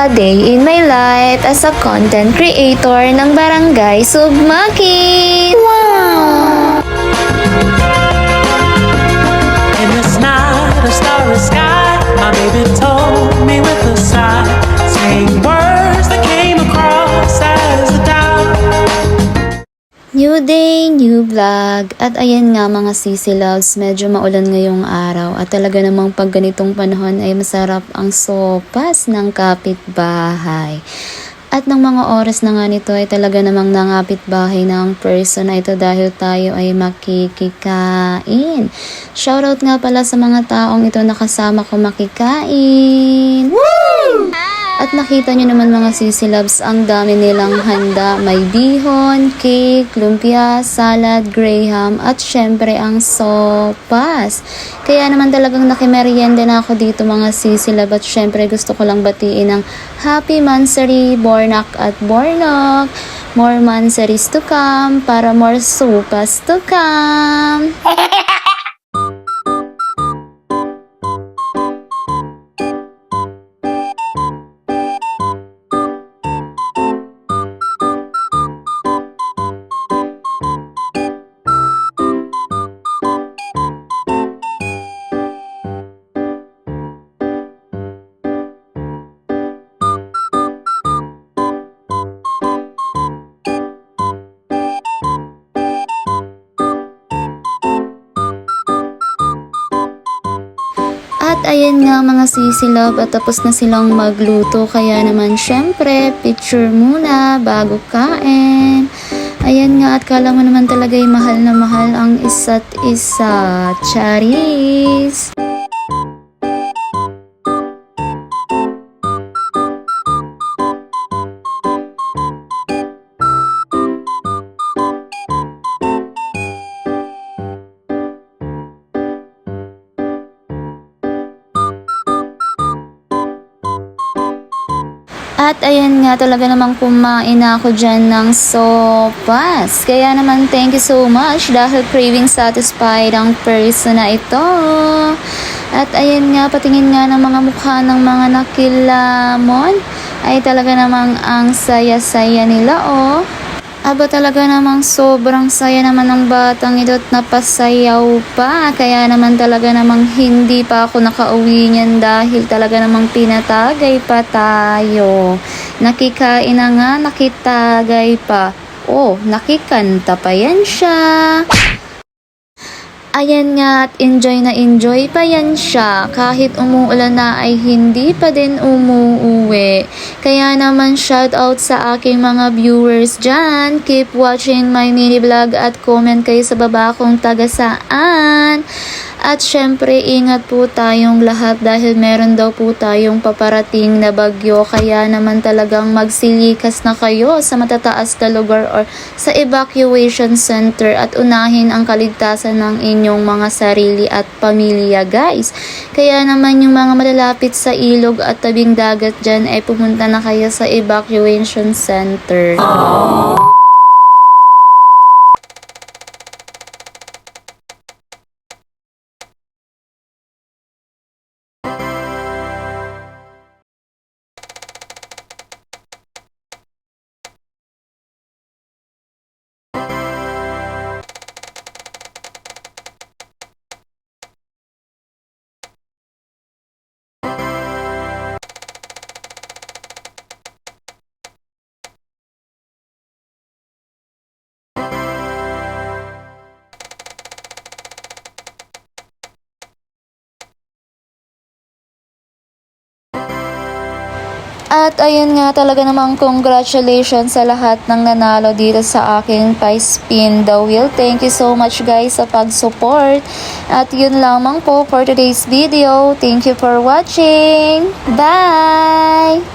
a day in my life as a content creator ng Barangay Sugmakin. Wow! In this night, a starry sky, my baby told me with a sigh, saying words that came across as a doubt. New day, new vlog. At ayan nga mga sisi loves, medyo maulan ngayong araw. At talaga namang pag ganitong panahon ay masarap ang sopas ng kapitbahay. At ng mga oras na nga nito ay talaga namang nangapitbahay na ang person na ito dahil tayo ay makikikain. Shoutout nga pala sa mga taong ito nakasama ko makikain. Woo! At nakita nyo naman mga sisi loves, ang dami nilang handa. May bihon, cake, lumpia, salad, graham, at syempre ang sopas. Kaya naman talagang nakimerienda na ako dito mga sisi love. At syempre gusto ko lang batiin ng Happy Mansari, Bornak at Bornok. More Mansaris to come para more sopas to come. At ayan nga mga sisi love, at tapos na silang magluto. Kaya naman syempre, picture muna bago kain. Ayan nga, at kala mo naman talaga ay mahal na mahal ang isa't isa. Charis! At ayan nga, talaga namang kumain na ako dyan ng sopas. Kaya naman thank you so much dahil craving satisfied ang person na ito. At ayan nga, patingin nga ng mga mukha ng mga nakilamon. Ay talaga namang ang saya-saya nila oh. Aba talaga namang sobrang saya naman ng batang ito at napasayaw pa. Kaya naman talaga namang hindi pa ako nakauwi niyan dahil talaga namang pinatagay pa tayo. Nakikain na nga, nakitagay pa. Oh, nakikanta pa yan siya. Ayan nga, at enjoy na enjoy pa yan siya. Kahit umuulan na ay hindi pa din umuuwi. Kaya naman shout out sa aking mga viewers dyan. Keep watching my mini vlog at comment kayo sa baba kung taga saan. At syempre ingat po tayong lahat dahil meron daw po tayong paparating na bagyo. Kaya naman talagang magsilikas na kayo sa matataas na lugar or sa evacuation center at unahin ang kaligtasan ng inyong mga sarili at pamilya guys. Kaya naman yung mga malalapit sa ilog at tabing dagat dyan ay pumunta na kayo sa evacuation center. Aww. At ayun nga, talaga namang congratulations sa lahat ng nanalo dito sa aking pa-spin the wheel. Thank you so much guys sa pag-support. At yun lamang po for today's video. Thank you for watching. Bye!